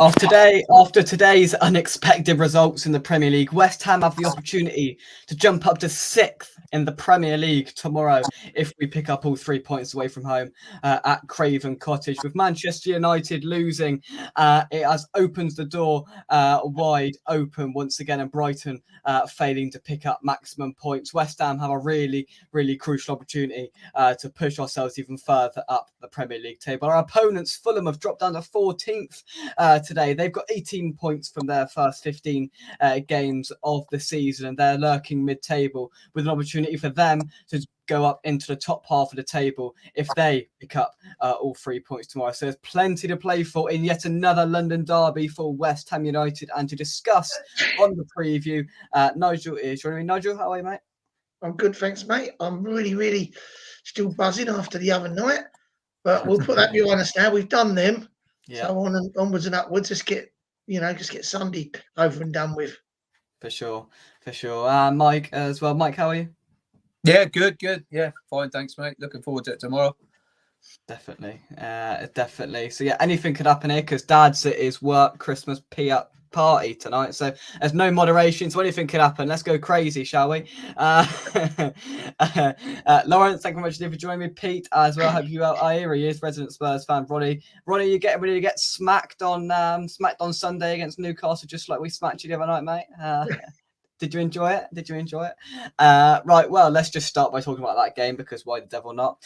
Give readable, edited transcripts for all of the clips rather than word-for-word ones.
After today's unexpected results in the Premier League, West Ham have the opportunity to jump up to 6th in the Premier League tomorrow if we pick up all 3 points away from home at Craven Cottage. With Manchester United losing, it has opened the door wide open once again, and Brighton failing to pick up maximum points. West Ham have a really, really crucial opportunity to push ourselves even further up the Premier League table. Our opponents, Fulham, have dropped down to 14th today. They've got 18 points from their first 15 games of the season, and they're lurking mid-table with an opportunity for them to go up into the top half of the table if they pick up all 3 points tomorrow. So there's plenty to play for in yet another London derby for West Ham United. And to discuss on the preview, Nigel is joining me. Nigel, how are you, mate? I'm good, thanks, mate. I'm really, really still buzzing after the other night, but we'll put that behind us now. We've done them. Yeah. So onwards and upwards. Just get Sunday over and done with. For sure. Mike as well. Mike, how are you? Yeah, good. Yeah, fine, thanks, mate. Looking forward to it tomorrow. Definitely. So yeah, anything could happen here because Dad's at his work Christmas party tonight, so there's no moderation, so anything could happen. Let's go crazy, shall we? Lawrence, thank you very much for joining me. Pete as well, hope you out here. He is resident Spurs fan. Ronnie, you're getting ready to get smacked on Sunday against Newcastle, just like we smacked you the other night, mate. Did you enjoy it? Right, well, let's just start by talking about that game, because why the devil not?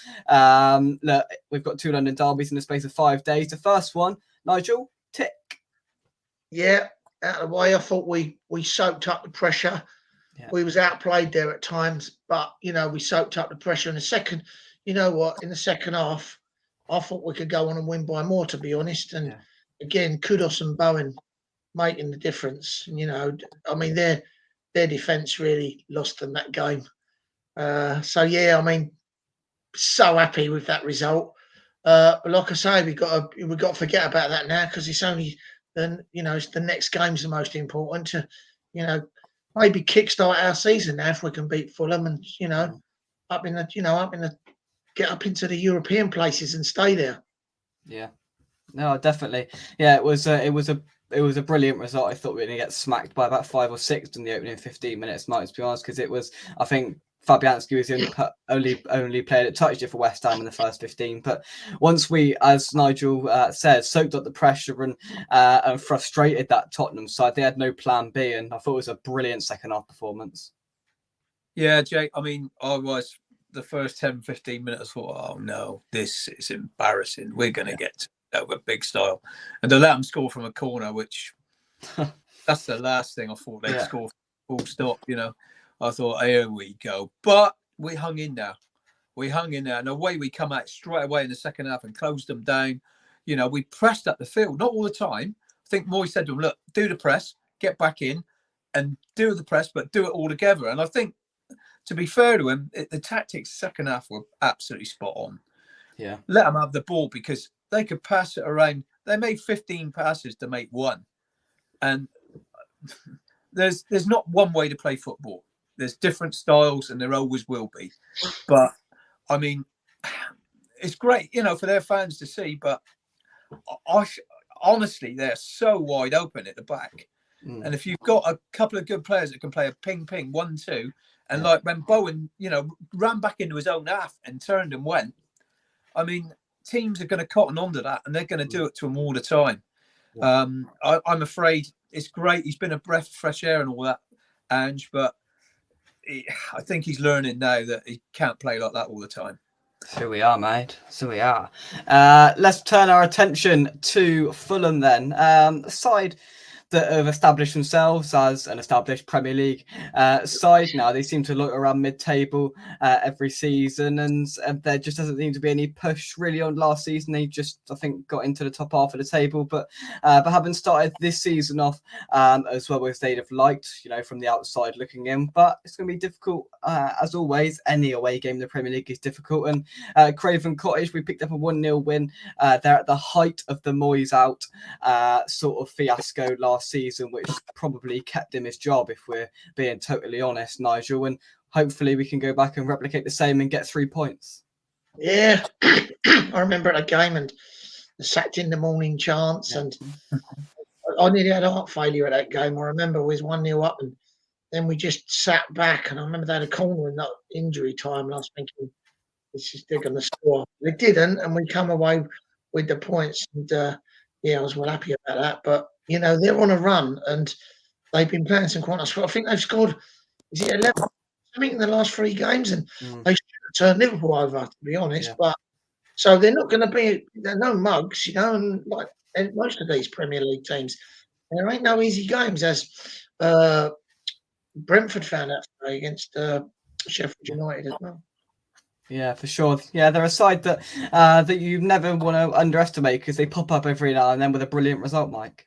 Look, we've got 2 London derbies in the space of 5 days. The first one, Nigel, tick. Yeah, out of the way. I thought we soaked up the pressure. Yeah. We was outplayed there at times, but we soaked up the pressure in the second. In the second half, I thought we could go on and win by more, to be honest. And again, Kudos and Bowen making the difference. I mean, their defence really lost them that game. So happy with that result. But like I say, we got to forget about that now, because it's only. Then it's the next game's the most important to, maybe kickstart our season now if we can beat Fulham and get up into the European places and stay there. Yeah, no, definitely. Yeah, it was a brilliant result. I thought we were going to get smacked by about 5 or 6 in the opening 15 minutes, Mike, to be honest, because it was, I think, Fabianski was the only player that touched it for West Ham in the first 15. But once we, as Nigel said, soaked up the pressure and frustrated that Tottenham side, they had no plan B, and I thought it was a brilliant second half performance. Yeah, Jake, I mean, I was the first 10, 15 minutes, I thought, oh no, this is embarrassing. We're going to get over big style. And to let them score from a corner, which that's the last thing I thought they'd score full stop, I thought, here we go. But we hung in there. And away we come out straight away in the second half and closed them down. We pressed up the field, not all the time. I think Moy said to them, look, do the press, get back in and do the press, but do it all together. And I think, to be fair to him, the tactics second half were absolutely spot on. Yeah. Let them have the ball because they could pass it around. They made 15 passes to make 1. And there's not one way to play football. There's different styles, and there always will be. But, I mean, it's great, for their fans to see. But honestly, they're so wide open at the back. And if you've got a couple of good players that can play a ping-ping, 1-2, and like when Bowen, ran back into his own half and turned and went, I mean, teams are going to cotton onto that, and they're going to do it to him all the time. I'm afraid it's great. He's been a breath of fresh air and all that, Ange, but I think he's learning now that he can't play like that all the time. So we are, mate. So we are. Let's turn our attention to Fulham then. Side that have established themselves as an established Premier League side now. They seem to look around mid-table every season, and there just doesn't seem to be any push really on last season. They just, I think, got into the top half of the table, but haven't started this season off as well as they'd have liked, from the outside looking in. But it's going to be difficult, as always. Any away game in the Premier League is difficult. And Craven Cottage, we picked up a 1-0 win. They're at the height of the Moyes out sort of fiasco last season, which probably kept him his job, if we're being totally honest, Nigel. And hopefully we can go back and replicate the same and get 3 points. Yeah, I remember that game and the sacked in the morning chants, and I nearly had heart failure at that game. I remember we was 1-0 up, and then we just sat back. And I remember they had a corner in that injury time, and I was thinking, they're going to score. They didn't, and we come away with the points. And I was well happy about that. But they're on a run, and they've been playing some quite nice. I think they've scored. Is it 11? Something in the last 3 games, and they should have turned Liverpool over, to be honest. Yeah. But so they're not going to be. They're no mugs, and like most of these Premier League teams, there ain't no easy games, as Brentford found out today against Sheffield United as well. Yeah, for sure. Yeah, they're a side that that you never want to underestimate because they pop up every now and then with a brilliant result, Mike.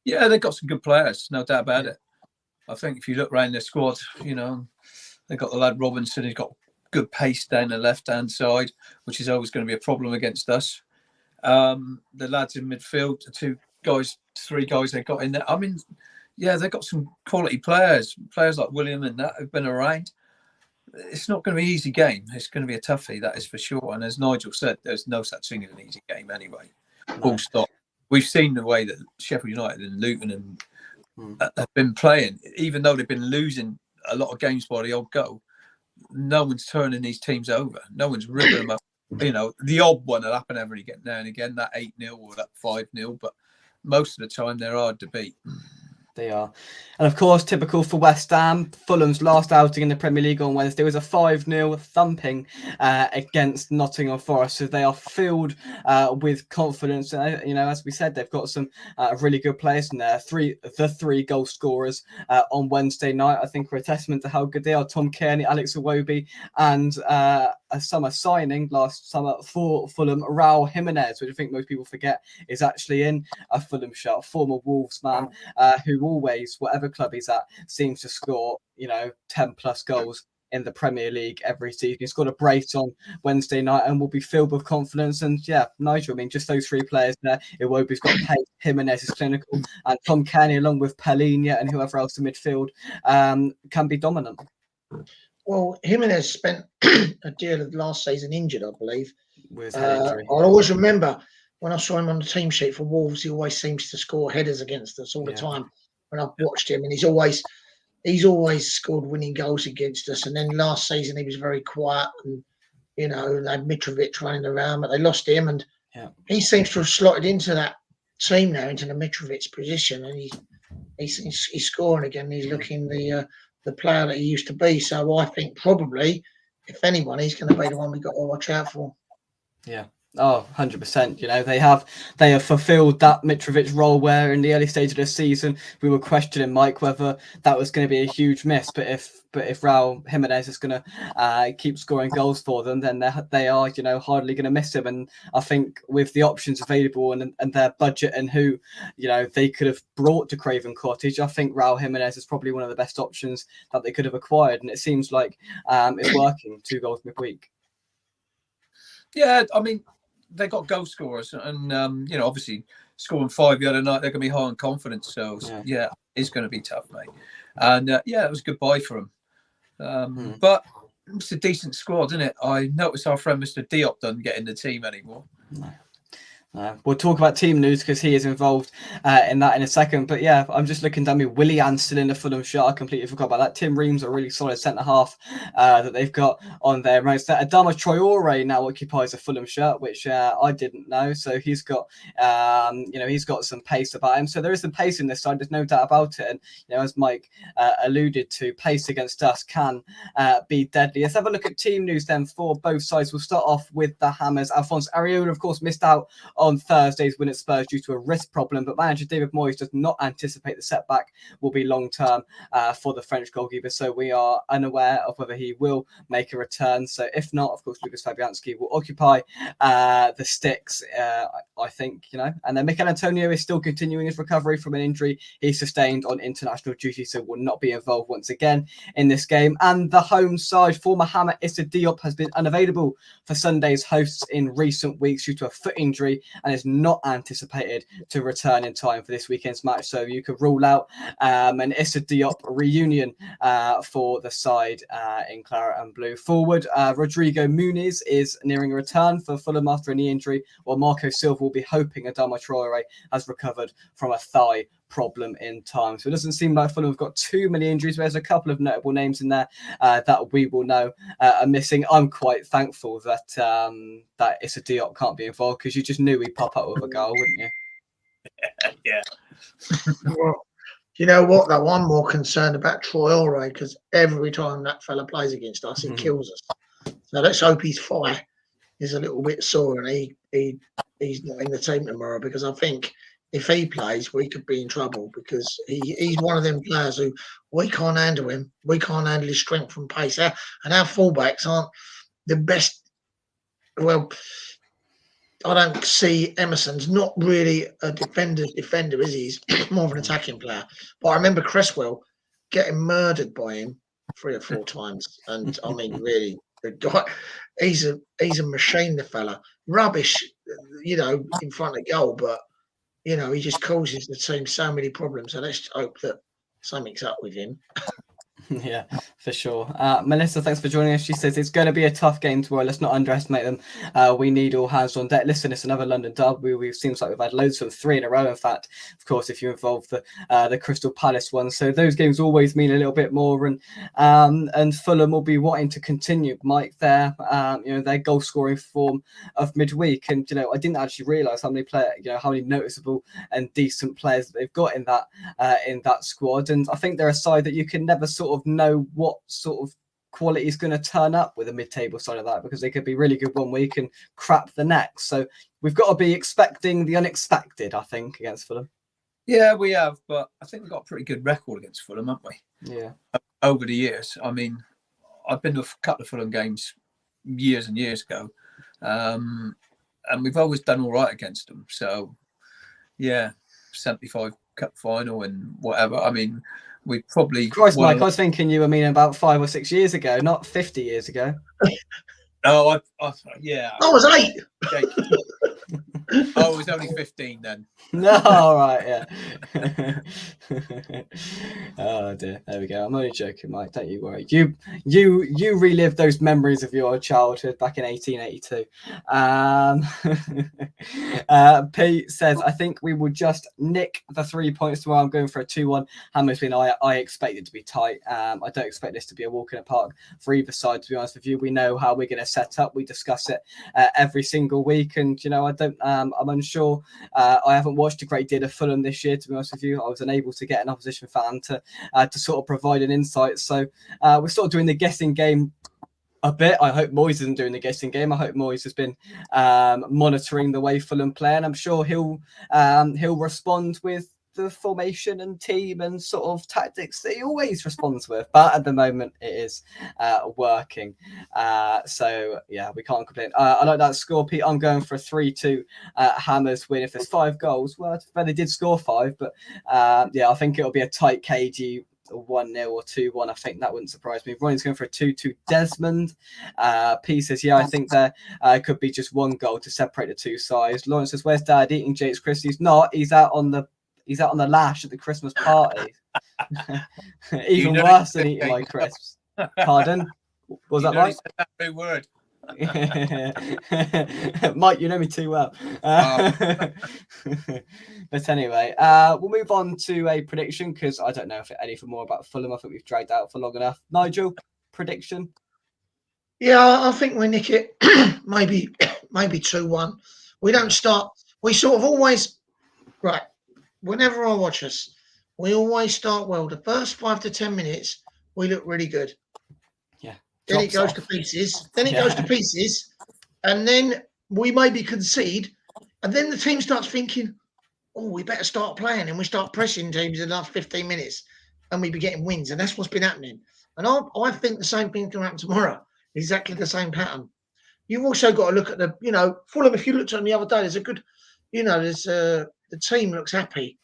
Yeah, they've got some good players, no doubt about it. I think if you look around their squad, they've got the lad Robinson, who's got good pace down the left-hand side, which is always going to be a problem against us. The lads in midfield, the 3 guys they got in there. I mean, yeah, they've got some quality players like William and that have been around. It's not going to be an easy game. It's going to be a toughie, that is for sure. And as Nigel said, there's no such thing as an easy game anyway. Full stop. We've seen the way that Sheffield United and Luton have been playing, even though they've been losing a lot of games by the odd goal. No one's turning these teams over. No one's ripping them up. The odd one will happen every now and again, that 8-0 or that 5-0, but most of the time they're hard to beat. They are. And of course, typical for West Ham, Fulham's last outing in the Premier League on Wednesday was a 5-0 thumping against Nottingham Forest. So they are filled with confidence. As we said, they've got some really good players in there. The three goal scorers on Wednesday night, I think, were a testament to how good they are. Tom Kearney, Alex Iwobi, and a summer signing last summer for Fulham, Raul Jimenez, which I think most people forget is actually in a Fulham shirt, former Wolves man, who always, whatever club he's at, seems to score 10 plus goals in the Premier League every season. He scored a brace on Wednesday night and will be filled with confidence. And Nigel, I mean, just those 3 players there. Iwobi's got pace, Jimenez is clinical, and Tom Kearney, along with Palhinha and whoever else in midfield, can be dominant. Well, Jimenez spent a deal of last season injured, I believe. With head injury. I always remember when I saw him on the team sheet for Wolves, he always seems to score headers against us all the time. When I've watched him, and he's always scored winning goals against us. And then last season he was very quiet, and they had Mitrovic running around, but they lost him, and he seems to have slotted into that team now, into the Mitrovic position, and he's scoring again. He's looking the player that he used to be. So I think probably, if anyone, he's going to be the one we got to watch out for. Yeah. Oh, 100%. They have fulfilled that Mitrovic role where in the early stage of the season we were questioning, Mike, whether that was going to be a huge miss. But if Raul Jimenez is going to keep scoring goals for them, then they are hardly going to miss him. And I think with the options available and their budget and who they could have brought to Craven Cottage, I think Raul Jimenez is probably one of the best options that they could have acquired. And it seems like it's working. 2 goals midweek. Yeah, I mean, they got goal scorers, and obviously scoring 5 the other night, they're going to be high on confidence. So it's going to be tough, mate. And it was a good buy for them. But it's a decent squad, isn't it? I noticed our friend Mr. Diop doesn't get in the team anymore. No. We'll talk about team news because he is involved in that in a second. But I'm just looking down me. Willian still in the Fulham shirt. I completely forgot about that. Tim Reams, a really solid centre half that they've got on there. Adama Traore now occupies a Fulham shirt, which I didn't know. So he's got, he's got some pace about him. So there is some pace in this side. There's no doubt about it. And as Mike alluded to, pace against us can be deadly. Let's have a look at team news then for both sides. We'll start off with the Hammers. Alphonse Areola, of course, missed out on Thursday's win at Spurs due to a wrist problem, but manager David Moyes does not anticipate the setback will be long-term for the French goalkeeper, so we are unaware of whether he will make a return. So if not, of course, Lucas Fabianski will occupy the sticks, I think, and then Mikel Antonio is still continuing his recovery from an injury he sustained on international duty, so will not be involved once again in this game. And the home side, former Hammer Issa Diop, has been unavailable for Sunday's hosts in recent weeks due to a foot injury and is not anticipated to return in time for this weekend's match. So you could rule out an Issa Diop reunion for the side in claret and blue. Forward, Rodrigo Muniz is nearing a return for Fulham after a knee injury, while Marco Silva will be hoping Adama Traore has recovered from a thigh problem in time. So it doesn't seem like Fulham have got too many injuries, but there's a couple of notable names in there that we will know are missing. I'm quite thankful that that Issa Diop can't be involved, because you just knew he'd pop up with a goal, wouldn't you? Yeah. Well, you know what, though? I'm more concerned about Traore, because every time that fella plays against us, he kills us. So let's hope his thigh is a little bit sore and he's not in the team tomorrow, because I think if he plays, we could be in trouble, because he's one of them players who we can't handle him. We can't handle his strength and pace. And our fullbacks aren't the best. Well, I don't see Emerson's not really a defender, is he? He's more of an attacking player. But I remember Cresswell getting murdered by him 3 or 4 times. And I mean, really, the guy, he's a machine, the fella. Rubbish, in front of goal, but he just causes the team so many problems. So let's hope that something's up with him. Yeah, for sure. Melissa, thanks for joining us. She says it's going to be a tough game tomorrow. Let's not underestimate them. We need all hands on deck. Listen, it's another London derby. We've seems like we've had loads of 3 in a row. In fact, of course, if you involve the Crystal Palace one, so those games always mean a little bit more. And Fulham will be wanting to continue, Mike, their goal scoring form of midweek. And I didn't actually realise how many noticeable and decent players that they've got in that squad. And I think they're a side that you can never sort of know what sort of quality is going to turn up with a mid-table side of that, because they could be really good one week and crap the next. So we've got to be expecting the unexpected, I think, against Fulham. Yeah, we have, but I think we've got a pretty good record against Fulham, haven't we? Yeah. Over the years. I mean, I've been to a couple of Fulham games years and years ago, and we've always done all right against them. So, yeah, 75 Cup final and whatever. I mean, we probably... Christ, Mike, I was thinking you were meaning about 5 or 6 years ago, not 50 years ago. Oh, yeah. I was 8. I was only 15 then. No, all right, yeah. Oh dear, there we go. I'm only joking, Mike. Don't you worry. You relive those memories of your childhood back in 1882. Pete says, I think we will just nick the 3 points tomorrow. I'm going for a 2-1. Hammersmith, I expect it to be tight. I don't expect this to be a walk in the park for either side, to be honest with you. We know how we're going to set up. We discuss it every single week, and I'm unsure. I haven't watched a great deal of Fulham this year, to be honest with you. I was unable to get an opposition fan to sort of provide an insight. So we're sort of doing the guessing game a bit. I hope Moyes isn't doing the guessing game. I hope Moyes has been monitoring the way Fulham play, and I'm sure he'll respond with the formation and team and sort of tactics that he always responds with. But at the moment, it is working. So yeah, we can't complain. I like that score, Pete. I'm going for a 3-2 Hammers win. If there's 5 goals, well, they did score 5, but yeah, I think it'll be a tight, cagey 1-0 or 2-1. I think that wouldn't surprise me. Ronnie's going for a 2-2 Desmond. P says, yeah, I think there could be just 1 goal to separate the 2 sides. Lawrence says, where's Dad eating Jake's crisps? He's not. He's out on the lash at the Christmas party. Even worse than eating my crisps. Pardon? Was that right? That big word. Mike, you know me too well. But anyway, we'll move on to a prediction, because I don't know if anything more about Fulham. I think we've dragged out for long enough. Nigel, prediction? Yeah, I think we nick it. maybe 2-1. We don't start. We sort of always, right, whenever I watch us, we always start well. The first 5 to 10 minutes, we look really good. Yeah. Then it goes to pieces. And then we maybe concede. And then the team starts thinking, oh, we better start playing. And we start pressing teams in the last 15 minutes. And we be getting wins. And that's what's been happening. And I think the same thing can happen tomorrow. Exactly the same pattern. You've also got to look at Fulham. If you looked at them the other day, there's a good, the team looks happy.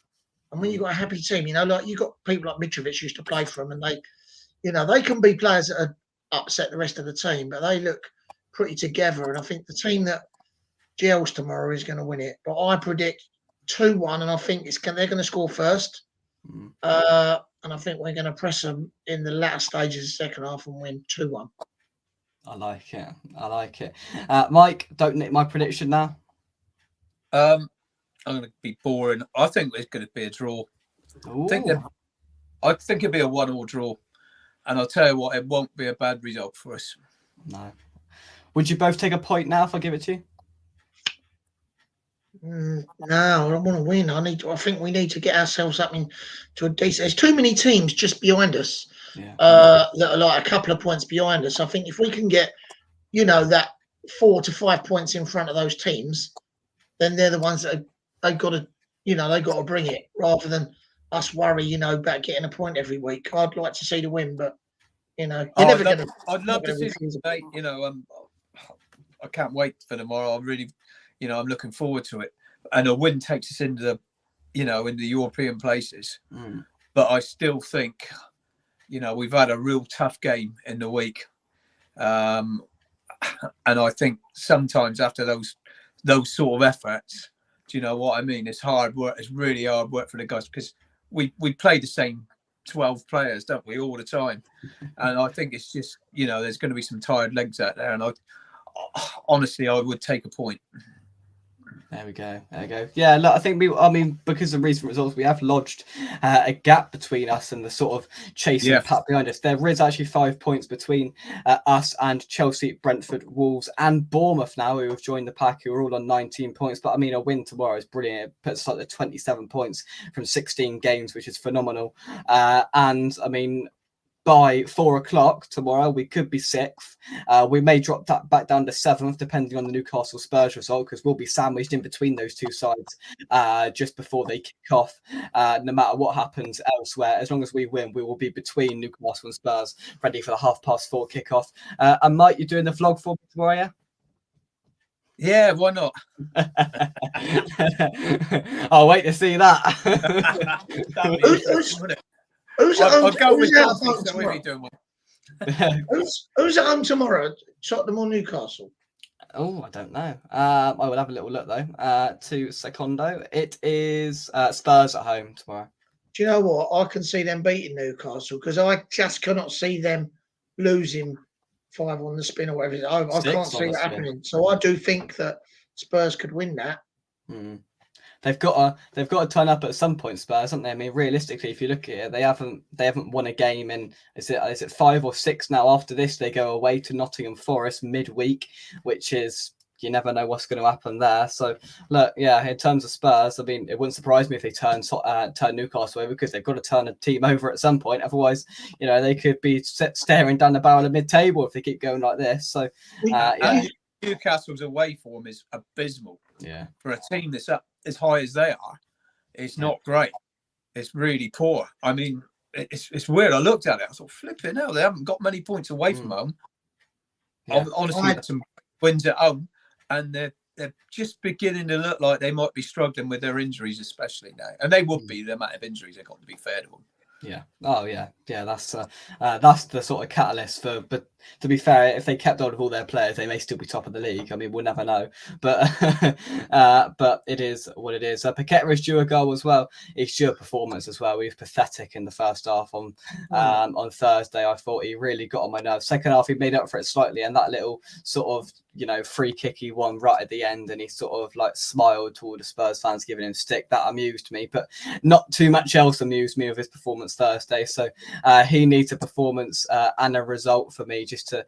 And when you've got a happy team, like you've got people like Mitrovic used to play for them, and they can be players that are upset the rest of the team, but they look pretty together. And I think the team that Gels tomorrow is going to win it, but I predict 2-1, and I think they're going to score first. And I think we're going to press them in the latter stages of the second half and win 2-1. I like it. I like it. Mike, don't nick my prediction now. I'm going to be boring. I think it's going to be a draw. I think it'll be a 1-1 draw. And I'll tell you what, it won't be a bad result for us. No. Would you both take a point now if I give it to you? No, I don't want to win. I think we need to get ourselves up into a decent. There's too many teams just behind us that are like a couple of points behind us. I think if we can get, that 4 to 5 points in front of those teams, then they're the ones that they've got to, they got to bring it rather than us worry, about getting a point every week. I'd like to see the win, but you're never going to. I'd love to see today. I can't wait for tomorrow. I'm really, I'm looking forward to it. And a win takes us into the, in the European places. But I still think, we've had a real tough game in the week, and I think sometimes after those sort of efforts, do you know what I mean? It's hard work. It's really hard work for the guys because we play the same 12 players, don't we, all the time? And I think it's just, there's going to be some tired legs out there. And honestly, I would take a point. There we go. Yeah, look, I think because of recent results, we have lodged a gap between us and the sort of chasing pack behind us. There is actually 5 points between us and Chelsea, Brentford, Wolves, and Bournemouth now, who have joined the pack, who are all on 19 points. But a win tomorrow is brilliant. It puts us at 27 points from 16 games, which is phenomenal. By 4 o'clock tomorrow, we could be 6th. We may drop that back down to 7th, depending on the Newcastle Spurs result, because we'll be sandwiched in between those two sides just before they kick off. No matter what happens elsewhere, as long as we win, we will be between Newcastle and Spurs, ready for the 4:30 kickoff. And Mike, you're doing the vlog for me tomorrow, yeah? Yeah, why not? I'll wait to see that. Who's at home tomorrow? Tottenham or Newcastle? Oh, I don't know. I will have a little look though. To Secondo, it is Spurs at home tomorrow. Do you know what? I can see them beating Newcastle because I just cannot see them losing 5 on the spin or whatever. I can't see it happening. So I do think that Spurs could win that. They've got to turn up at some point, Spurs, haven't they? Realistically, if you look at it, they haven't won a game in is it 5 or 6 now? After this, they go away to Nottingham Forest midweek, which is, you never know what's going to happen there. So look, in terms of Spurs, it wouldn't surprise me if they turn Newcastle over, because they've got to turn a team over at some point. Otherwise, they could be staring down the barrel of mid-table if they keep going like this. So Newcastle's away form is abysmal. Yeah, for a team that's up as high as they are, it's not great. It's really poor. It's weird. I looked at it. I thought, flipping hell, they haven't got many points away from home. Honestly, some wins at home, and they're just beginning to look like they might be struggling with their injuries, especially now. And they would be, the amount of injuries they've got, to be fair to them. Yeah. Oh, yeah. Yeah. That's the sort of catalyst for. But to be fair, if they kept hold of all their players, they may still be top of the league. We'll never know. But it is what it is. Paqueta is due a goal as well. He's due a performance as well. He was pathetic in the first half on Thursday. I thought he really got on my nerves. Second half, he made up for it slightly, and that little sort of free kicky one right at the end, and he sort of smiled to all the Spurs fans giving him stick. That amused me, but not too much else amused me of his performance Thursday. So he needs a performance and a result for me just to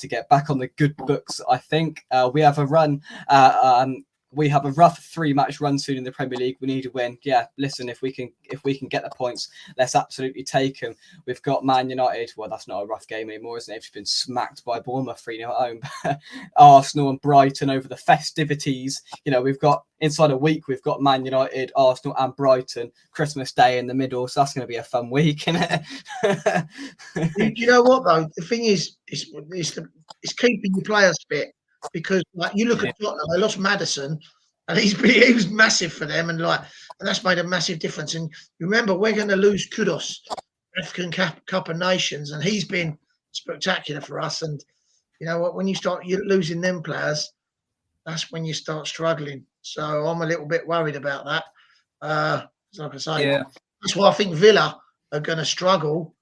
get back on the good books. I think we have a run. We have a rough 3-match run soon in the Premier League. We need to win. Yeah, listen, if we can get the points, let's absolutely take them. We've got Man United. Well, that's not a rough game anymore, isn't it? They've just been smacked by Bournemouth 3-0 at home. Arsenal and Brighton over the festivities. We've got inside a week. We've got Man United, Arsenal, and Brighton. Christmas Day in the middle, so that's going to be a fun week, isn't it? You know what though? The thing is, it's keeping your players fit. Because you look at Tottenham, they lost Maddison, and he was massive for them, and that's made a massive difference. And you remember, we're going to lose Kudos, African Cup of Nations, and he's been spectacular for us. And you know what? When you start losing them players, that's when you start struggling. So I'm a little bit worried about that. Like I say, that's why I think Villa are going to struggle.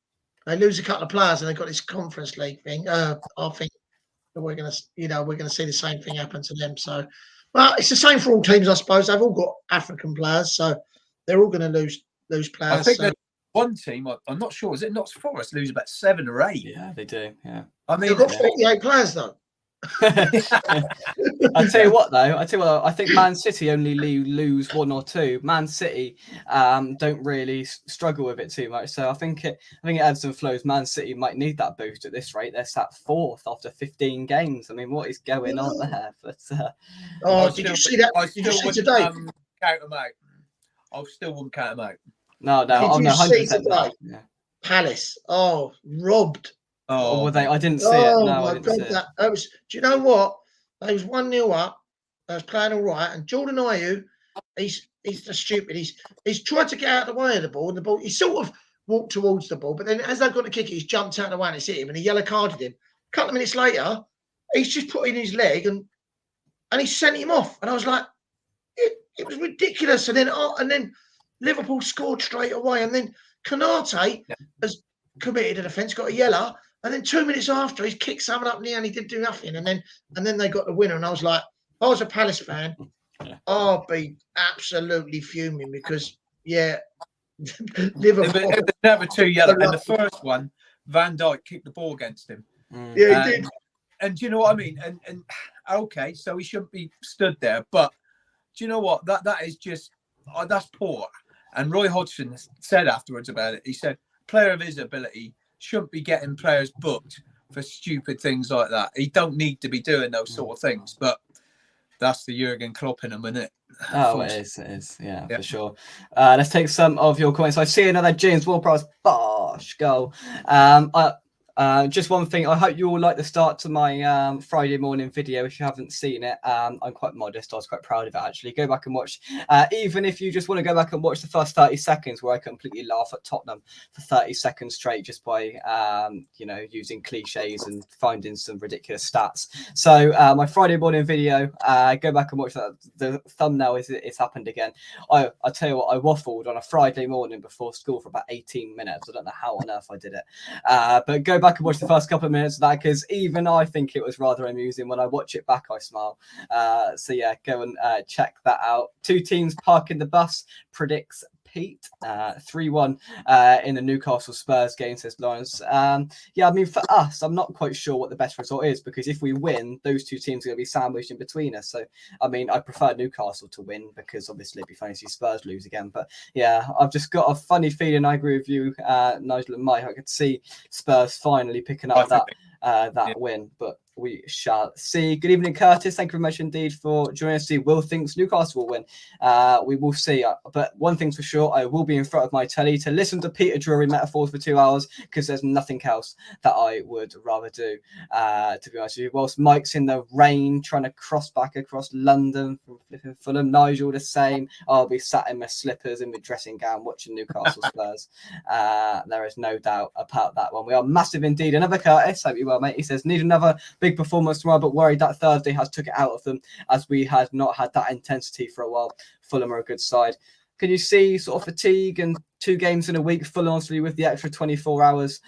They lose a couple of players and they've got this Conference League thing. I think we're going to see the same thing happen to them. So, well, it's the same for all teams, I suppose. They've all got African players, so they're all going to lose players. I think that one team, I'm not sure, is it Notts Forest, lose about 7 or 8? Yeah, they do. Yeah, I mean, they've got 48 players though. I tell you what, though. I think Man City only lose 1 or 2. Man City don't really struggle with it too much. So I think it ebbs and flows. Man City might need that boost at this rate. They're sat 4th after 15 games. I mean, what is going on there? But did you see that? Did you see today? Count them out. I still wouldn't count them out. No. Did you see today? Yeah. Palace. Oh, robbed. Oh, were they? I didn't see it. No, I didn't see it. That was. Do you know what? They was 1-0 up. They was playing all right, and Jordan Ayew, he's just stupid. He's tried to get out of the way of the ball, and the ball. He sort of walked towards the ball, but then as they've got to kick it, he's jumped out of the way and it's hit him, and he yellow carded him. A couple of minutes later, he's just put in his leg and he sent him off, and I was like, it was ridiculous. And then Liverpool scored straight away, and then Konate has committed a defence, got a yellow. And then 2 minutes after, he's kicked someone up near and he didn't do nothing. And then they got the winner. And I was like, if I was a Palace fan, I'd be absolutely fuming because, Liverpool. There were 2 yellow. And the first one, Van Dijk kicked the ball against him. Yeah, he did. And do you know what I mean? And okay, so he shouldn't be stood there. But do you know what? That is just, that's poor. And Roy Hodgson said afterwards about it, he said, player of his ability shouldn't be getting players booked for stupid things like that. He don't need to be doing those sort of things, but that's the Jurgen Klopp in him, isn't it? Oh, it is. Yeah, for sure. Let's take some of your comments. I see another James Ward-Prowse Bosh goal. Just one thing. I hope you all like the start to my Friday morning video. If you haven't seen it, I'm quite modest. I was quite proud of it, actually. Go back and watch. Even if you just want to go back and watch the first 30 seconds where I completely laugh at Tottenham for 30 seconds straight just by, using cliches and finding some ridiculous stats. So my Friday morning video, go back and watch that. The thumbnail it's happened again. I tell you what, I waffled on a Friday morning before school for about 18 minutes. I don't know how on earth I did it. But go back and watch the first couple of minutes of that, because even I think it was rather amusing. When I watch it back, I smile. So yeah, go and check that out. 2 teams parking the bus, predicts Pete. 3-1 in the Newcastle Spurs game, says Lawrence. I mean, for us, I'm not quite sure what the best result is, because if we win, those 2 teams are going to be sandwiched in between us. So, I mean, I prefer Newcastle to win, because obviously it'd be funny to see Spurs lose again. But yeah, I've just got a funny feeling. I agree with you, Nigel and Mike. I could see Spurs finally picking up that win, but we shall see. Good evening, Curtis. Thank you very much indeed for joining us. Will thinks Newcastle will win. We will see. But one thing's for sure, I will be in front of my telly to listen to Peter Drury metaphors for 2 hours, because there's nothing else that I would rather do, to be honest with you. Whilst Mike's in the rain trying to cross back across London from Fulham, Nigel the same. I'll be sat in my slippers in my dressing gown watching Newcastle Spurs. There is no doubt about that one. We are massive indeed. Another Curtis, hope you well, mate. He says, need another big performance tomorrow, but worried that Thursday has took it out of them, as we had not had that intensity for a while. Fulham are a good side. Can you see sort of fatigue and 2 games in a week, Fulham obviously with the extra 24 hours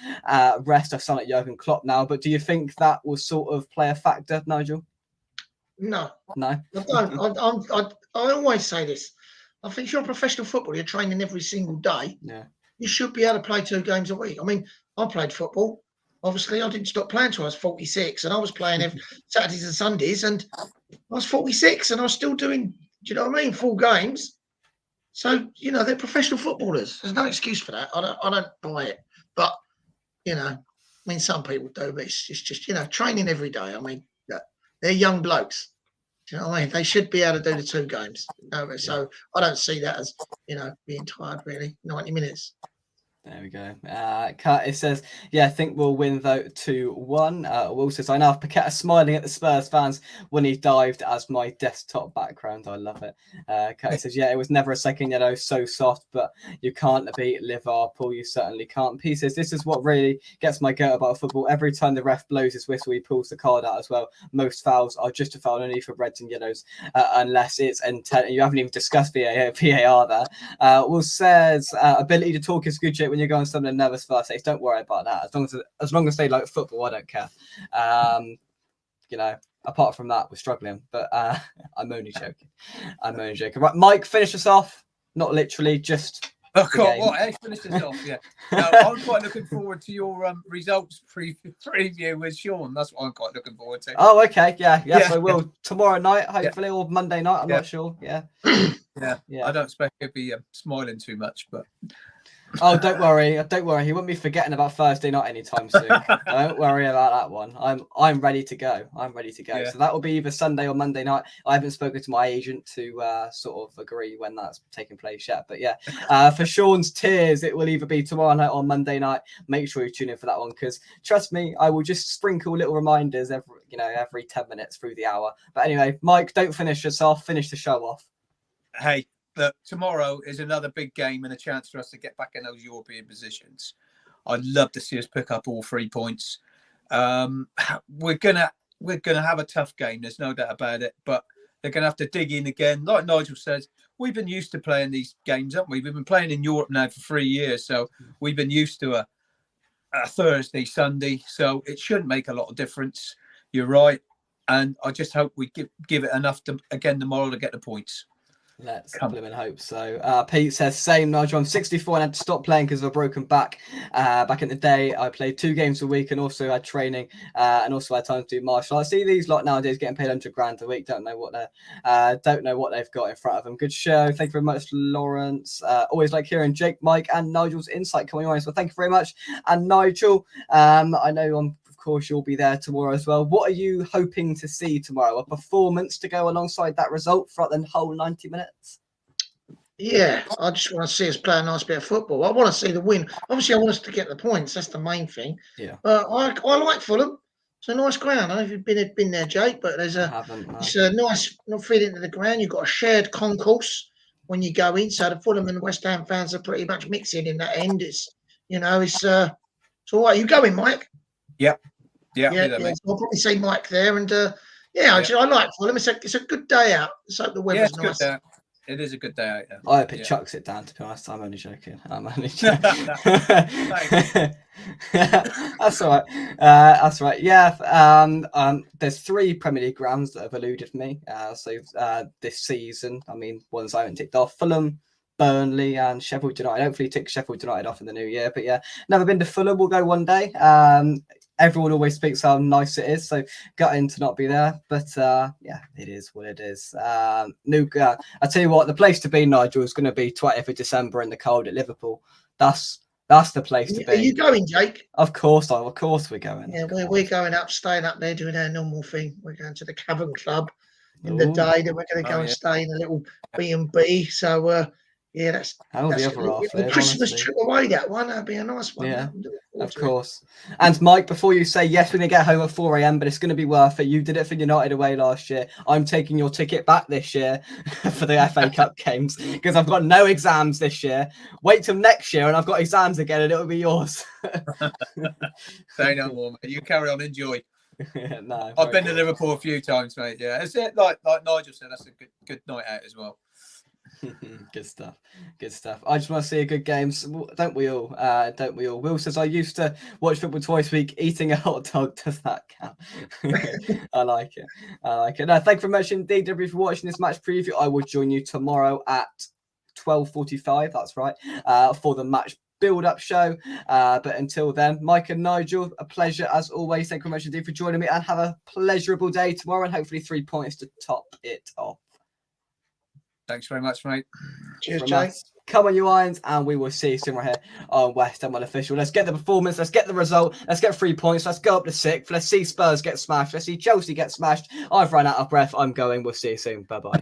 rest? I sound like Jurgen Klopp now, but do you think that will sort of play a factor, Nigel? No. I don't. I always say this. I think if you're a professional footballer, you're training every single day. Yeah. You should be able to play 2 games a week. I mean, I played football. Obviously, I didn't stop playing until I was 46, and I was playing every Saturdays and Sundays, and I was 46, and I was still doing, do you know what I mean, full games. So, they're professional footballers. There's no excuse for that. I don't buy it. But, some people do, but it's just training every day. I mean, they're young blokes. Do you know what I mean? They should be able to do the 2 games. So I don't see that as, being tired, really, 90 minutes. There we go. It says, yeah, I think we'll win though 2-1. Will says, I now have Paqueta smiling at the Spurs fans when he dived as my desktop background. I love it. Curtis says, yeah, it was never a second yellow, so soft, but you can't beat Liverpool. You certainly can't. P says, this is what really gets my goat about football. Every time the ref blows his whistle, he pulls the card out as well. Most fouls are just a foul only for reds and yellows, unless it's intent. You haven't even discussed VAR there. Will says, ability to talk is good, when you're going something nervous first days, don't worry about that. As long as they like football, I don't care. Apart from that, we're struggling. But I'm only joking. Right, Mike, finish us off. Not literally, just. Oh God! What? Finish this off. Yeah. No, I'm quite looking forward to your results preview with Sean. That's what I'm quite looking forward to. Oh, okay. Yeah. So we'll tomorrow night, hopefully, or Monday night. I'm not sure. Yeah. I don't expect he'll be smiling too much, but. Oh, don't worry. He won't be forgetting about Thursday night anytime soon. Don't worry about that one. I'm ready to go. Yeah. So that will be either Sunday or Monday night. I haven't spoken to my agent to sort of agree when that's taking place yet. But yeah, for Sean's tears, it will either be tomorrow night or Monday night. Make sure you tune in for that one, because trust me, I will just sprinkle little reminders every 10 minutes through the hour. But anyway, Mike, don't finish us off. Finish the show off. Hey. Look, tomorrow is another big game and a chance for us to get back in those European positions. I'd love to see us pick up all 3 points. We're gonna have a tough game. There's no doubt about it. But they're gonna have to dig in again. Like Nigel says, we've been used to playing these games, haven't we? We've been playing in Europe now for 3 years, so we've been used to a Thursday, Sunday. So it shouldn't make a lot of difference. You're right, and I just hope we give it enough to tomorrow to get the points. Let's live in hope. So Pete says, same, Nigel. I'm 64 and I had to stop playing because of a broken back. Back in the day, I played 2 games a week and also had training and also had time to do martial arts. I see these lot nowadays getting paid $100,000 a week. Don't know what they've got in front of them. Good show. Thank you very much, Lawrence. Always like hearing Jake, Mike, and Nigel's insight coming on. So thank you very much. And Nigel, I know of course you'll be there tomorrow as well. What are you hoping to see tomorrow? A performance to go alongside that result throughout the whole 90 minutes? Yeah, I just want to see us play a nice bit of football. I want to see the win. Obviously, I want us to get the points. That's the main thing. Yeah. I like Fulham. It's a nice ground. I don't know if you've been there, Jake, but it's a nice feeling to the ground. You've got a shared concourse when you go in, so the Fulham and West Ham fans are pretty much mixing in that end. It's all right. You going, Mike? Yep. Yeah. So I'll probably say Mike there, and I like Fulham. It's a good day out. So the weather's nice. It is a good day out. Yeah. I hope it chucks it down. To be honest, I'm only joking. That's all right. Yeah. There's 3 Premier League grounds that have eluded me. This season, I mean, ones I haven't ticked off: Fulham, Burnley, and Sheffield United. Hopefully, tick Sheffield United off in the new year. But yeah, never been to Fulham. We'll go one day. Everyone always speaks how nice it is, so gutting to not be there. But it is what it is. I tell you what, the place to be, Nigel, is going to be 20th of December in the cold at Liverpool. That's the place to be. Are you going, Jake? Of course we're going. Yeah, we're going up, staying up there, doing our normal thing. We're going to the Cavern Club in the day. Then we're going to go and stay in a little B&B. So that's the Christmas trip away. That one, that'd be a nice one. Yeah, of course. And Mike, before you say yes, we're gonna get home at 4 a.m, but it's gonna be worth it. You did it for United away last year. I'm taking your ticket back this year for the FA Cup games because I've got no exams this year. Wait till next year, and I've got exams again, and it'll be yours. Say no more, mate. You carry on, enjoy. No, I've been to Liverpool a few times, mate. Yeah, it's it. Like Nigel said, that's a good night out as well. Good stuff. I just want to see a good game. Don't we all? Will says, I used to watch football twice a week. Eating a hot dog, does that count? I like it. No, thank you very much indeed, everybody, for watching this match preview. I will join you tomorrow at 12:45. That's right, for the match build-up show. But until then, Mike and Nigel, a pleasure as always. Thank you very much indeed for joining me, and have a pleasurable day tomorrow, and hopefully 3 points to top it off. Thanks very much, mate. Cheers, Jay. Come on, you Irons, and we will see you soon right here on West Ham Official. Let's get the performance. Let's get the result. Let's get 3 points. Let's go up to 6th. Let's see Spurs get smashed. Let's see Chelsea get smashed. I've run out of breath. I'm going. We'll see you soon. Bye-bye.